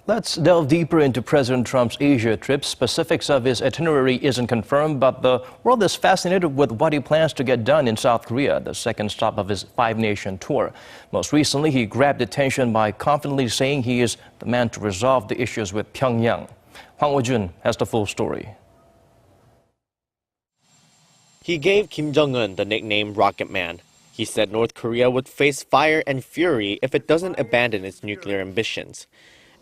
Let's delve deeper into President Trump's Asia trip. Specifics of his itinerary isn't confirmed, but the world is fascinated with what he plans to get done in South Korea, the second stop of his five-nation tour. Most recently, he grabbed attention by confidently saying he is the man to resolve the issues with Pyongyang. Hwang Woo-jun has the full story. He gave Kim Jong-un the nickname Rocket Man. He said North Korea would face fire and fury if it doesn't abandon its nuclear ambitions.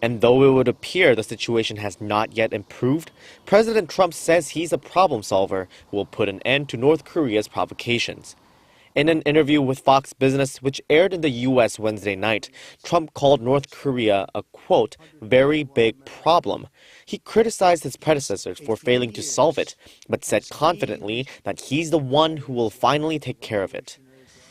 And though it would appear the situation has not yet improved, President Trump says he's a problem solver who will put an end to North Korea's provocations. In an interview with Fox Business, which aired in the U.S. Wednesday night, Trump called North Korea a, quote, very big problem. He criticized his predecessors for failing to solve it, but said confidently that he's the one who will finally take care of it.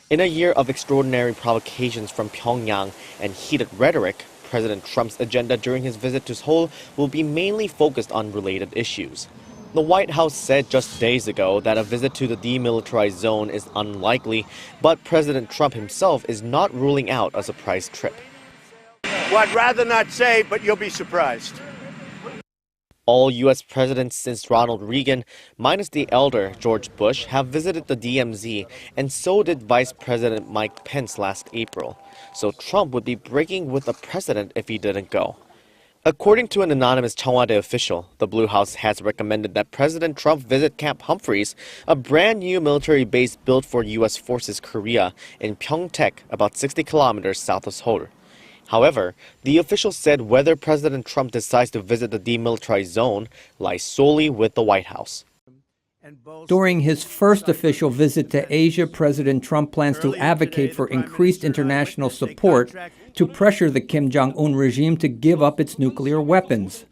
In a year of extraordinary provocations from Pyongyang and heated rhetoric, President Trump's agenda during his visit to Seoul will be mainly focused on related issues. The White House said just days ago that a visit to the demilitarized zone is unlikely, but President Trump himself is not ruling out a surprise trip. Well, I'd rather not say, but you'll be surprised. All U.S. presidents since Ronald Reagan, minus the elder George Bush, have visited the DMZ, and so did Vice President Mike Pence last April. So Trump would be breaking with the president if he didn't go. According to an anonymous Cheongwade official, the Blue House has recommended that President Trump visit Camp Humphreys, a brand new military base built for U.S. Forces Korea in Pyeongtaek, about 60 kilometers south of Seoul. However, the official said whether President Trump decides to visit the demilitarized zone lies solely with the White House. During his first official visit to Asia, President Trump plans to advocate for increased international support to pressure the Kim Jong-un regime to give up its nuclear weapons.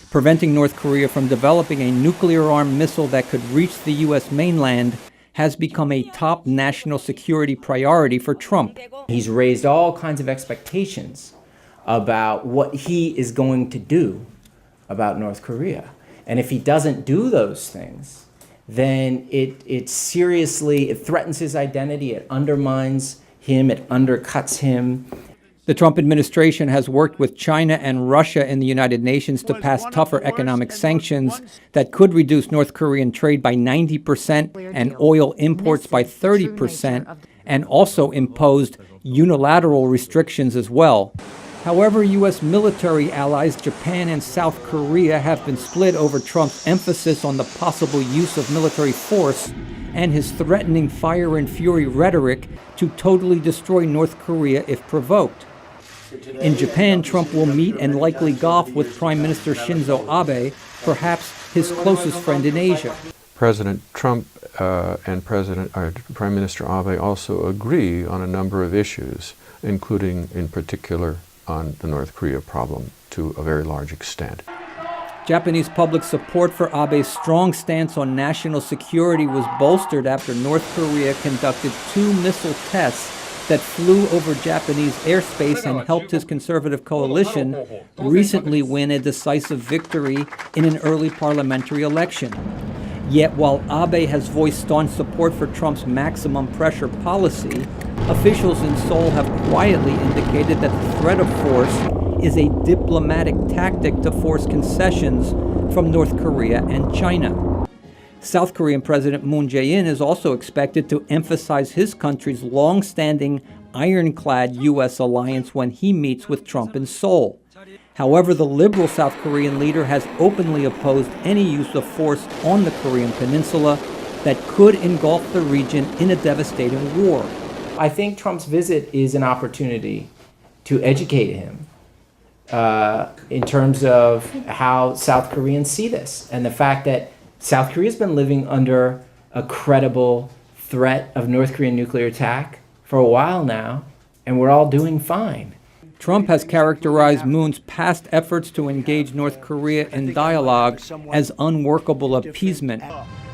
Preventing North Korea from developing a nuclear-armed missile that could reach the U.S. mainland has become a top national security priority for Trump. He's raised all kinds of expectations about what he is going to do about North Korea. And if he doesn't do those things, then it seriously threatens his identity, it undermines him, it undercuts him. The Trump administration has worked with China and Russia in the United Nations to pass tougher economic sanctions that could reduce North Korean trade by 90% and oil imports by 30%, and also imposed unilateral restrictions as well. However, U.S. military allies Japan and South Korea have been split over Trump's emphasis on the possible use of military force and his threatening fire and fury rhetoric to totally destroy North Korea if provoked. In Japan, Trump will meet and likely golf with Prime Minister Shinzo Abe, perhaps his closest friend in Asia. President Trump and Prime Minister Abe also agree on a number of issues, including, in particular, on the North Korea problem to a very large extent. Japanese public support for Abe's strong stance on national security was bolstered after North Korea conducted 2 missile tests that flew over Japanese airspace and helped his conservative coalition recently win a decisive victory in an early parliamentary election. Yet while Abe has voiced staunch support for Trump's maximum pressure policy, officials in Seoul have quietly indicated that the threat of force is a diplomatic tactic to force concessions from North Korea and China. South Korean President Moon Jae-in is also expected to emphasize his country's long-standing ironclad U.S. alliance when he meets with Trump in Seoul. However, the liberal South Korean leader has openly opposed any use of force on the Korean peninsula that could engulf the region in a devastating war. I think Trump's visit is an opportunity to educate him in terms of how South Koreans see this, and the fact that South Korea's been living under a credible threat of North Korean nuclear attack for a while now, and we're all doing fine. Trump has characterized Moon's past efforts to engage North Korea in dialogue as unworkable appeasement.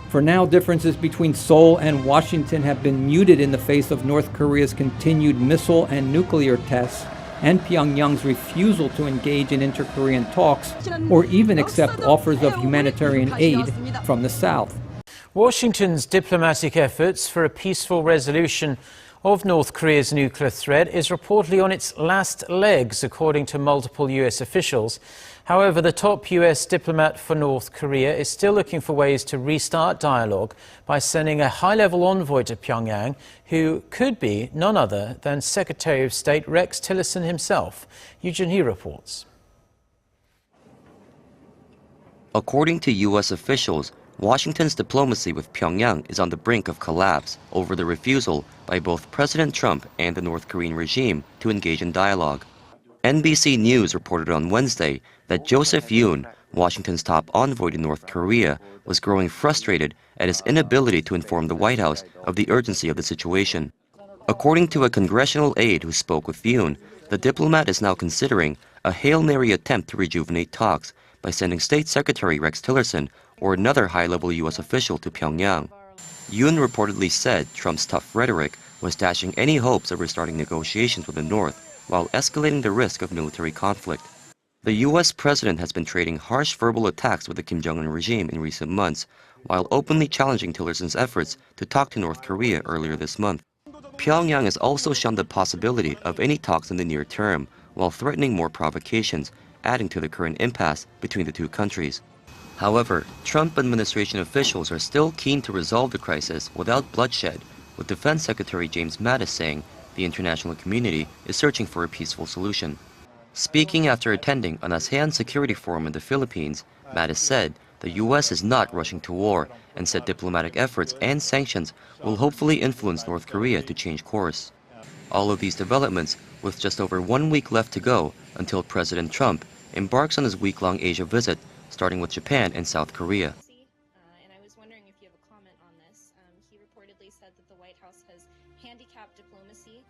For now, differences between Seoul and Washington have been muted in the face of North Korea's continued missile and nuclear tests and Pyongyang's refusal to engage in inter-Korean talks or even accept offers of humanitarian aid from the South. Washington's diplomatic efforts for a peaceful resolution of North Korea's nuclear threat is reportedly on its last legs, according to multiple U.S. officials. However, the top U.S. diplomat for North Korea is still looking for ways to restart dialogue by sending a high-level envoy to Pyongyang, who could be none other than Secretary of State Rex Tillerson himself. Eugene He reports. According to U.S. officials, Washington's diplomacy with Pyongyang is on the brink of collapse over the refusal by both President Trump and the North Korean regime to engage in dialogue. NBC News reported on Wednesday that Joseph Yoon, Washington's top envoy to North Korea, was growing frustrated at his inability to inform the White House of the urgency of the situation. According to a congressional aide who spoke with Yoon, the diplomat is now considering a Hail Mary attempt to rejuvenate talks by sending State Secretary Rex Tillerson or another high-level U.S. official to Pyongyang. Yoon reportedly said Trump's tough rhetoric was dashing any hopes of restarting negotiations with the North while escalating the risk of military conflict. The U.S. president has been trading harsh verbal attacks with the Kim Jong-un regime in recent months, while openly challenging Tillerson's efforts to talk to North Korea earlier this month. Pyongyang has also shunned the possibility of any talks in the near term, while threatening more provocations, adding to the current impasse between the two countries. However, Trump administration officials are still keen to resolve the crisis without bloodshed, with Defense Secretary James Mattis saying the international community is searching for a peaceful solution. Speaking after attending an ASEAN Security Forum in the Philippines, Mattis said the U.S. is not rushing to war and said diplomatic efforts and sanctions will hopefully influence North Korea to change course. All of these developments with just over 1 week left to go until President Trump embarks on his week-long Asia visit, starting with Japan and South Korea. And I was wondering if you have a comment on this. He reportedly said that the White House has handicapped diplomacy.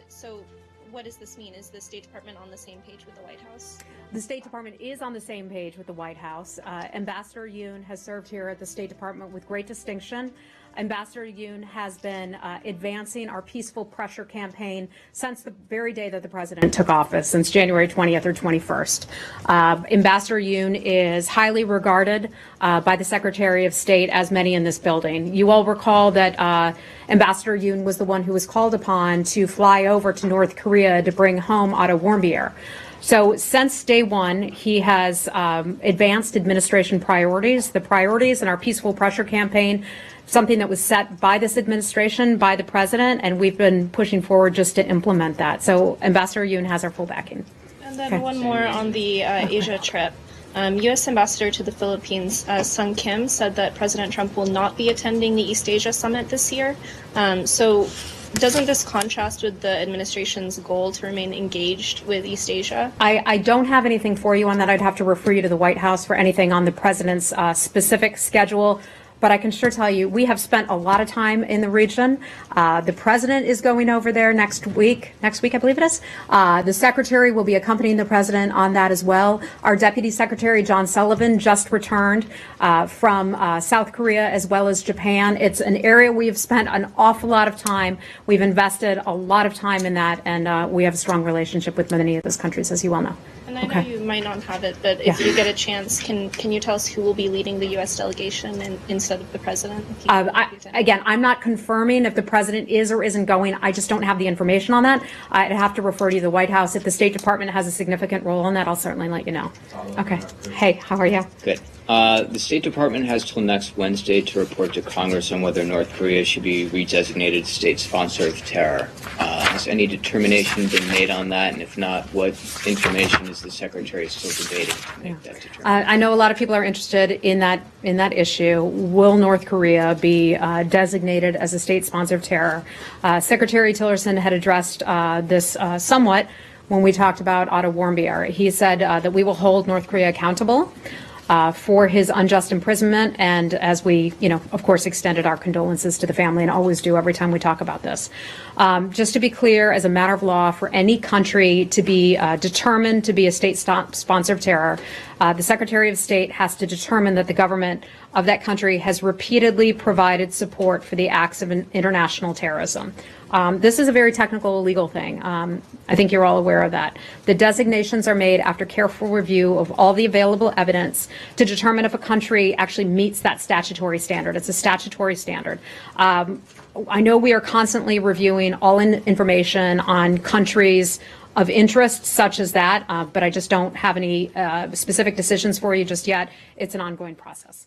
So what does this mean? Is the State Department on the same page with the White House? The State Department is on the same page with the White House. Ambassador Yoon has served here at the State Department with great distinction. Ambassador Yoon has been advancing our peaceful pressure campaign since the very day that the president took office, since January 20th or 21st. Ambassador Yoon is highly regarded by the Secretary of State, as many in this building. You all recall that Ambassador Yoon was the one who was called upon to fly over to North Korea to bring home Otto Warmbier. So since day one, he has advanced administration priorities. The priorities in our peaceful pressure campaign, something that was set by this administration, by the president, and we've been pushing forward just to implement that. So Ambassador Yoon has our full backing. And then one more on the Asia trip. U.S. Ambassador to the Philippines, Sung Kim, said that President Trump will not be attending the East Asia Summit this year. So doesn't this contrast with the administration's goal to remain engaged with East Asia? I don't have anything for you on that. I'd have to refer you to the White House for anything on the president's specific schedule. But I can sure tell you, we have spent a lot of time in the region. The president is going over there next week, I believe it is. The secretary will be accompanying the president on that as well. Our deputy secretary, John Sullivan, just returned from South Korea as well as Japan. It's an area we've spent an awful lot of time. We've invested a lot of time in that, and we have a strong relationship with many of those countries, as you well know. And I know you might not have it, but if you get a chance, can you tell us who will be leading the U.S. delegation instead of the president? Again, I'm not confirming if the president is or isn't going. I just don't have the information on that. I'd have to refer to the White House. If the State Department has a significant role in that, I'll certainly let you know. Okay. Hey, how are you? Good. The State Department has till next Wednesday to report to Congress on whether North Korea should be redesignated state sponsor of terror. Has any determination been made on that? And if not, what information is the Secretary still debating to make that determination? I know a lot of people are interested in that issue. Will North Korea be designated as a state sponsor of terror? Secretary Tillerson had addressed this somewhat when we talked about Otto Warmbier. He said that we will hold North Korea accountable for his unjust imprisonment, and as we, of course, extended our condolences to the family and always do every time we talk about this. Just to be clear, as a matter of law, for any country to be determined to be a state sponsor of terror, the Secretary of State has to determine that the government of that country has repeatedly provided support for the acts of international terrorism. This is a very technical legal thing. I think you're all aware of that. The designations are made after careful review of all the available evidence to determine if a country actually meets that statutory standard. It's a statutory standard. I know we are constantly reviewing all information on countries of interest such as that, but I just don't have any specific decisions for you just yet. It's an ongoing process.